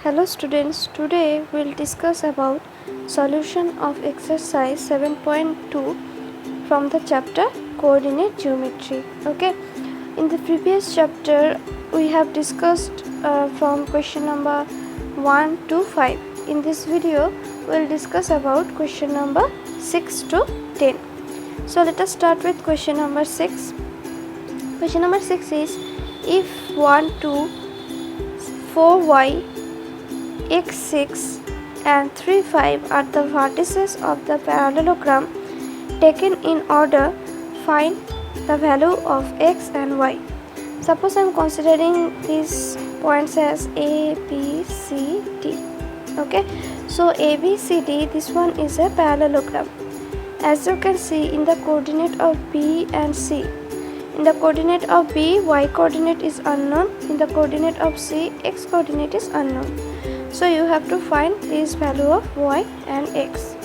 Hello students, today we'll discuss about solution of exercise 7.2 from the chapter coordinate geometry. Okay, in the previous chapter we have discussed from question number 1 to 5. In this video we'll discuss about question number 6 to 10. So let us start with question number 6. Question number 6 is, if 1, 2, 4y, x6 and 3, 5 are the vertices of the parallelogram taken in order, find the value of x and y. Suppose I am considering these points as A, B, C, D. Okay, so A, B, C, D, this one is a parallelogram. As you can see in the coordinate of B and C. In the coordinate of B, y coordinate is unknown. In the coordinate of C, x coordinate is unknown. So you have to find this value of y and x.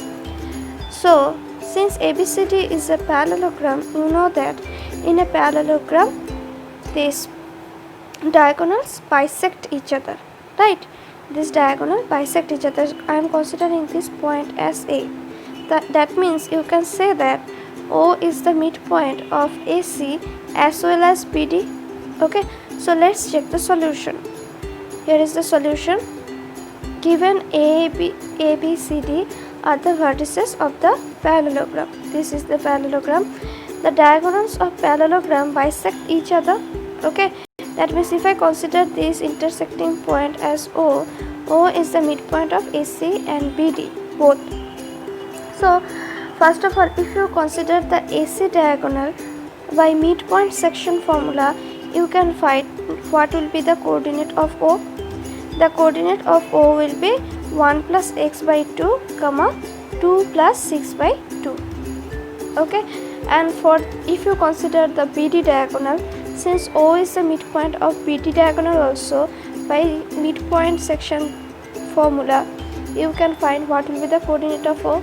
So since ABCD is a parallelogram, you know that in a parallelogram these diagonals bisect each other, right? This diagonal bisect each other. I am considering this point as A. That means you can say that O is the midpoint of AC as well as BD. Okay, so let's check the solution. Here is the solution. Given A, B, C, D are the vertices of the parallelogram. This is the parallelogram. The diagonals of parallelogram bisect each other. Okay, that means if I consider this intersecting point as O, O is the midpoint of AC and BD both. So first of all, if you consider the AC diagonal by midpoint section formula, you can find what will be the coordinate of O. The coordinate of O will be 1 plus x by 2 comma 2 plus 6 by 2. Okay, and for if you consider the BD diagonal, since O is the midpoint of BD diagonal also, by midpoint section formula you can find what will be the coordinate of O.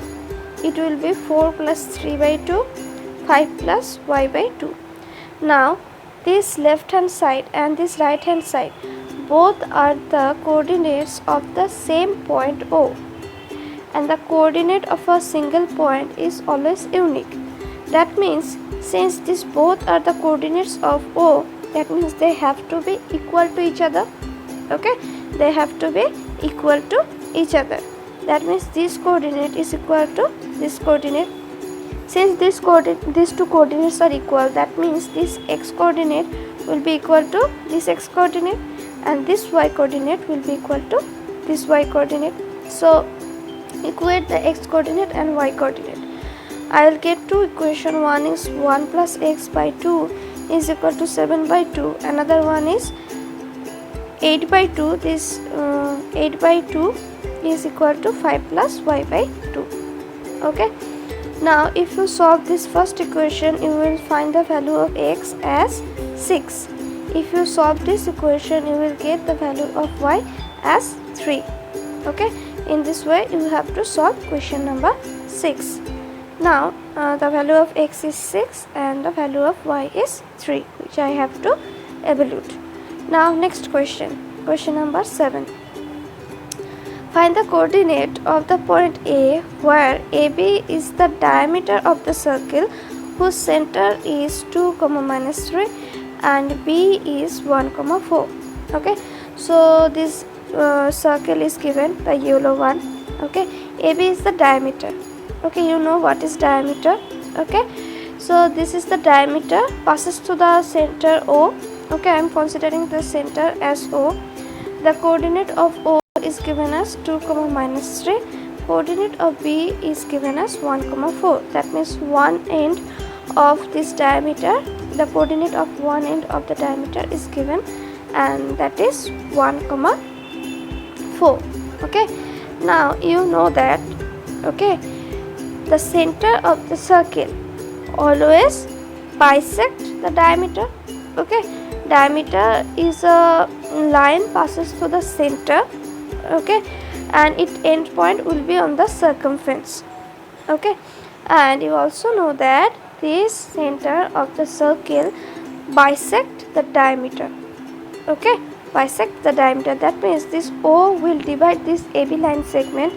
It will be 4 plus 3 by 2, 5 plus y by 2. Now this left hand side and this right hand side both are the coordinates of the same point O, and the coordinate of a single point is always unique. That means since these both are the coordinates of O, that means they have to be equal to each other. Okay, they have to be equal to each other. That means this coordinate is equal to this coordinate. Since these two coordinates are equal, that means this x coordinate will be equal to this x coordinate, and this y coordinate will be equal to this y coordinate. So equate the x coordinate and y coordinate. I will get two equation. One is 1 plus x by 2 is equal to 7 by 2. Another one is 8 by 2. This 8 by 2 is equal to 5 plus y by 2. Okay. Now if you solve this first equation, you will find the value of x as 6. If you solve this equation, you will get the value of y as 3. Okay, in this way you have to solve question number 6. Now the value of x is 6 and the value of y is 3, which I have to evaluate. Now next question, question number 7. Find the coordinate of the point A where AB is the diameter of the circle whose center is 2, minus 3 and B is 1, 4. Okay, so this circle is given, the yellow one. Okay, AB is the diameter. Okay, you know what is diameter. Okay, so this is the diameter, passes to the center O. Okay, I am considering the center as O. The coordinate of O is given as 2, minus 3. Coordinate of B is given as 1, 4. That means one end of this diameter, the coordinate of one end of the diameter is given, and that is 1, 4. Okay, now you know that, okay, the center of the circle always bisect the diameter. Okay, diameter is a line passes through the center. Okay, and its end point will be on the circumference. Okay, and you also know that this center of the circle bisect the diameter. Okay, bisect the diameter. That means this O will divide this AB line segment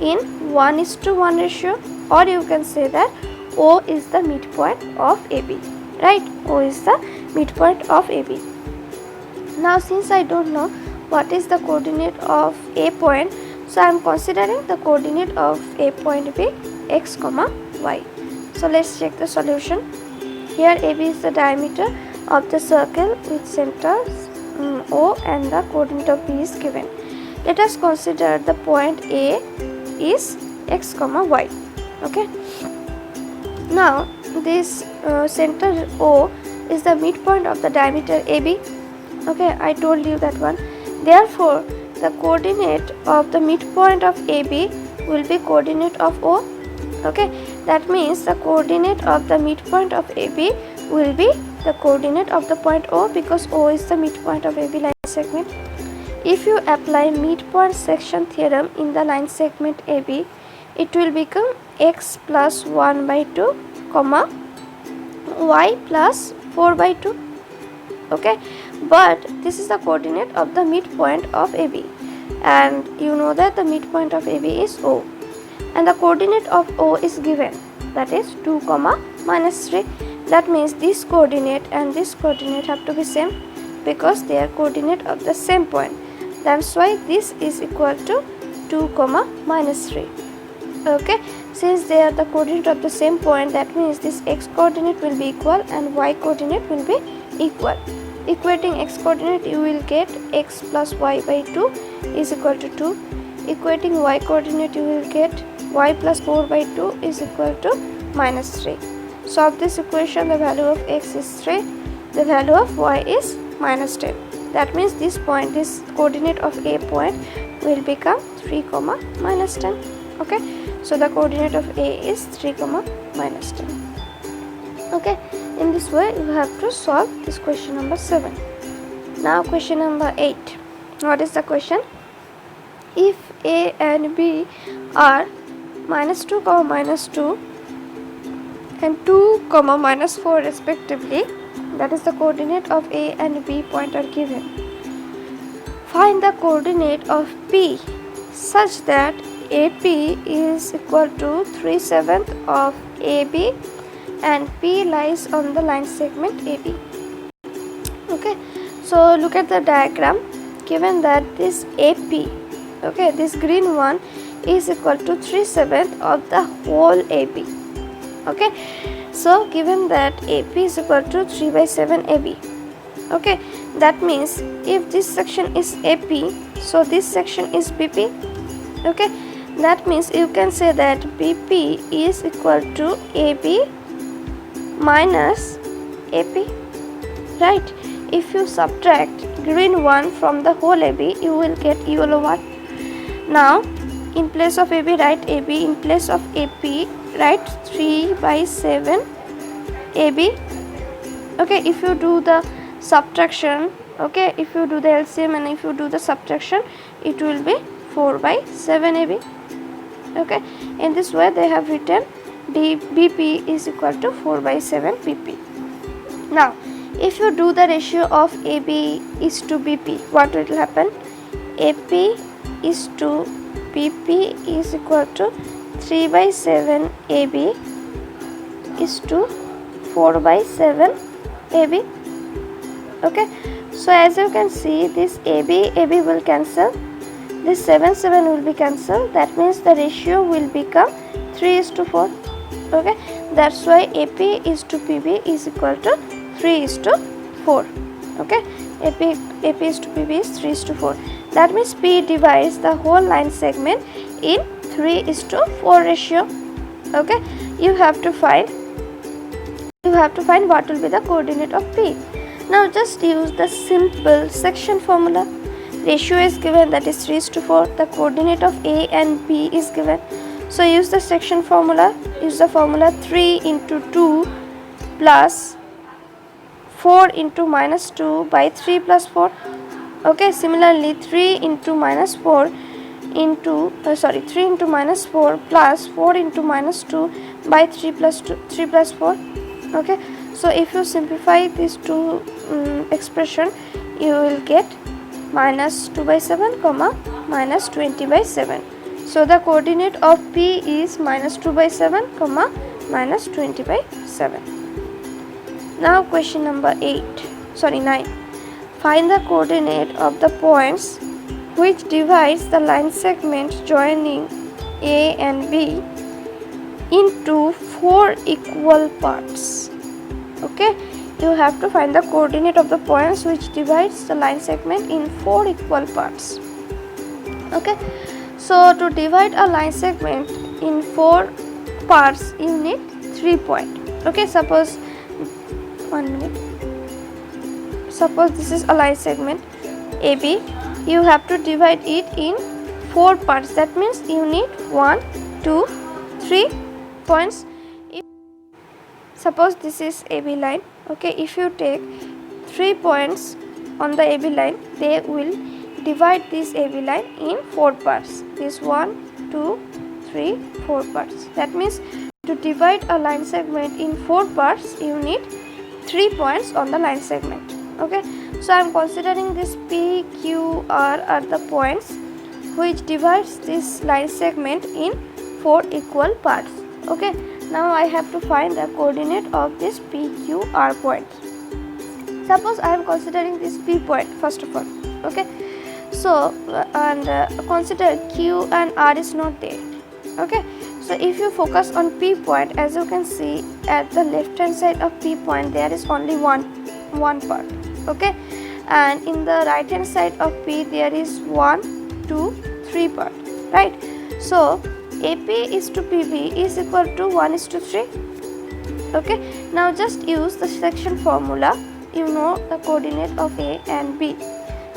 in 1:1 ratio, or you can say that O is the midpoint of AB, right? O is the midpoint of AB. Now since I don't know what is the coordinate of A point, so I am considering the coordinate of A point be x comma y. So let's check the solution. Here AB is the diameter of the circle with centers O and the coordinate of B is given. Let us consider the point A is x comma y. Okay. Now this center O is the midpoint of the diameter AB. Okay, I told you that one. Therefore, the coordinate of the midpoint of AB will be coordinate of O. Okay, that means the coordinate of the midpoint of AB will be the coordinate of the point O, because O is the midpoint of AB line segment. If you apply midpoint section theorem in the line segment AB, it will become x plus 1 by 2 comma y plus 4 by 2. Okay, but this is the coordinate of the midpoint of AB, and you know that the midpoint of AB is O, and the coordinate of O is given, that is 2 comma minus 3. That means this coordinate and this coordinate have to be same, because they are coordinate of the same point. That's why this is equal to 2 comma minus 3. Okay, since they are the coordinate of the same point, that means this x coordinate will be equal and y coordinate will be equal. Equating x coordinate, you will get x plus y by 2 is equal to 2. Equating y coordinate, you will get y plus 4 by 2 is equal to minus 3. Solve this equation. The value of x is 3, the value of y is minus 10. That means this point, this coordinate of A point will become 3 comma minus 10. Okay, so the coordinate of A is 3 comma minus 10. Okay, in this way you have to solve this question number 7. Now question number 8. What is the question? If A and B are minus 2 comma minus 2 and 2 comma minus 4 respectively, that is the coordinate of A and B point are given. Find the coordinate of P such that AP is equal to 3/7 of AB and P lies on the line segment AB. Okay, so look at the diagram. Given that this AP, okay, this green one is equal to 3/7 of the whole AB. Okay, so given that AP is equal to 3/7 AB. Okay, that means if this section is AP, so this section is BP. Okay, that means you can say that BP is equal to AB minus AP, right? If you subtract green one from the whole AB, you will get yellow one. Now in place of AB, write AB. In place of AP, write 3/7 AB. Okay, if you do the subtraction, okay, if you do the LCM and if you do the subtraction, it will be 4/7 AB. Okay, in this way they have written BP is equal to 4/7 BP. Now if you do the ratio of AB is to BP, what will happen? AP is to BP is equal to 3/7 AB is to 4/7 AB. Okay, so as you can see, this AB will cancel, this 7 will be cancelled. That means the ratio will become 3:4. Okay, that's why AP is to PB is equal to 3:4. Okay, AP is to PB is 3:4. That means P divides the whole line segment in 3:4 ratio. Okay, you have to find what will be the coordinate of P. Now just use the simple section formula. Ratio is given, that is 3:4. The coordinate of A and B is given, so use the section formula. Use the formula 3 into 2 plus 4 into minus 2 by 3 plus 4. Okay, similarly 3 into minus 4 into 3 into minus 4 plus 4 into minus 2 by 3 plus 4. Okay, so if you simplify these two expression, you will get minus 2 by 7 comma minus 20 by 7. So the coordinate of P is minus 2 by 7 comma minus 20 by 7. Now question number 9. Find the coordinate of the points which divides the line segment joining A and B into 4 equal parts. Okay, you have to find the coordinate of the points which divides the line segment in 4 equal parts. Okay, so to divide a line segment in 4 parts you need 3 points. Okay, suppose this is a line segment AB. You have to divide it in 4 parts. That means you need 1, 2, 3 points. Suppose this is AB line. Okay, if you take 3 points on the AB line, they will divide this AB line in 4 parts. This 1, 2, 3, 4 parts. That means to divide a line segment in 4 parts, you need 3 points on the line segment. Okay, so I am considering this P, Q, R are the points which divides this line segment in 4 equal parts. Okay, now I have to find the coordinate of this P, Q, R point. Suppose I am considering this P point first of all. Okay, so consider Q and R is not there. Okay, so if you focus on P point, as you can see at the left hand side of P point there is only one part. Okay, and in the right hand side of P there is 1, 2, 3 part, right? So AP is to PB is equal to 1:3. Okay, now just use the section formula. You know the coordinate of A and B.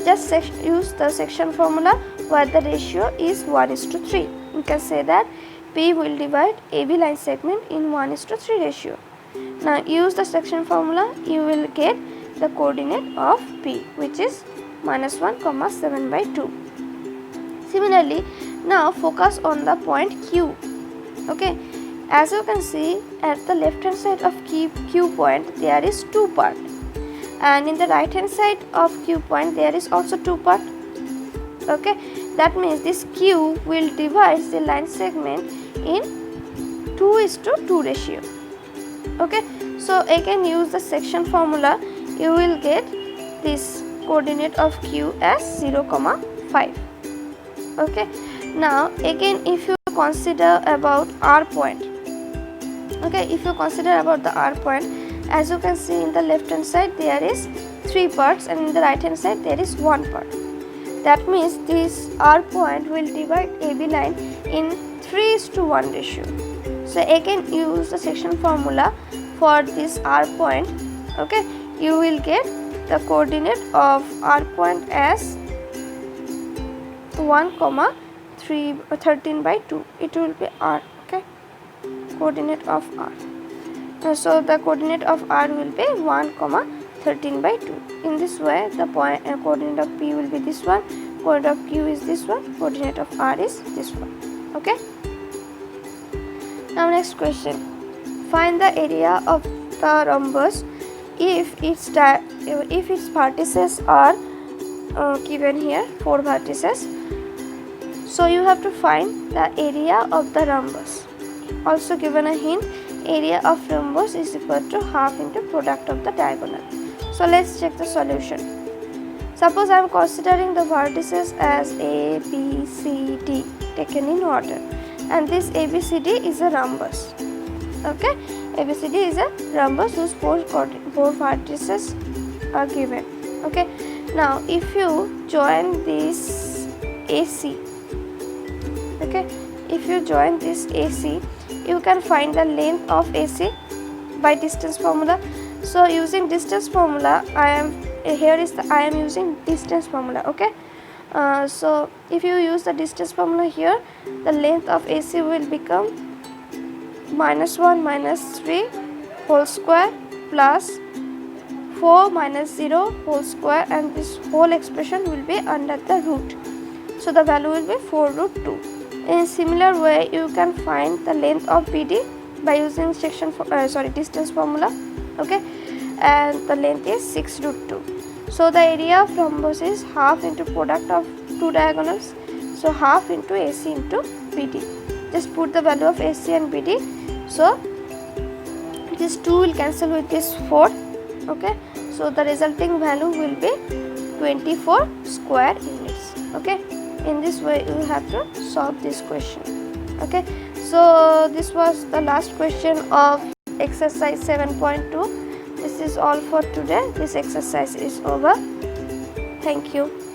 Just use the section formula where the ratio is 1:3. You can say that P will divide AB line segment in 1:3 ratio. Now use the section formula, you will get the coordinate of P, which is minus 1 comma 7 by 2. Similarly, now focus on the point Q. Okay, as you can see at the left hand side of Q point there is 2 part, and in the right hand side of Q point there is also 2 part. Okay, that means this Q will divide the line segment in 2:2 ratio. Okay, so again use the section formula, you will get this coordinate of Q as 0,5. Okay, now again if you consider about R point. Okay, if you consider about the R point, as you can see in the left hand side there is 3 parts and in the right hand side there is 1 part. That means this R point will divide AB line in 3:1 ratio. So again use the section formula for this R point. Okay, you will get the coordinate of R point as 1,13 by 2. It will be R. Okay, coordinate of R. So the coordinate of R will be 1,13 by 2. In this way the coordinate of P will be this one, coordinate of Q is this one, coordinate of R is this one. Okay, now next question. Find the area of the rhombus if its vertices are given here, 4 vertices. So you have to find the area of the rhombus. Also given a hint, area of rhombus is equal to half into product of the diagonal. So let's check the solution. Suppose I am considering the vertices as A, B, C, D taken in order, and this ABCD is a rhombus. Okay, ABCD is a rhombus whose 4 vertices are given. Okay, now if you join this AC, okay, if you join this AC, you can find the length of AC by distance formula. So using distance formula, I am using distance formula. Okay, so if you use the distance formula here, the length of AC will become -1 - 3 whole square plus 4 - 0 whole square, and this whole expression will be under the root. So the value will be 4√2. In similar way, you can find the length of BD by using distance formula. Okay, and the length is 6√2. So the area of rhombus is half into product of two diagonals, so half into AC into BD. Just put the value of AC and BD. So this 2 will cancel with this 4. Okay, so the resulting value will be 24 square units. Okay, in this way you have to solve this question. Okay, so this was the last question of exercise 7.2. This is all for today. This exercise is over. Thank you.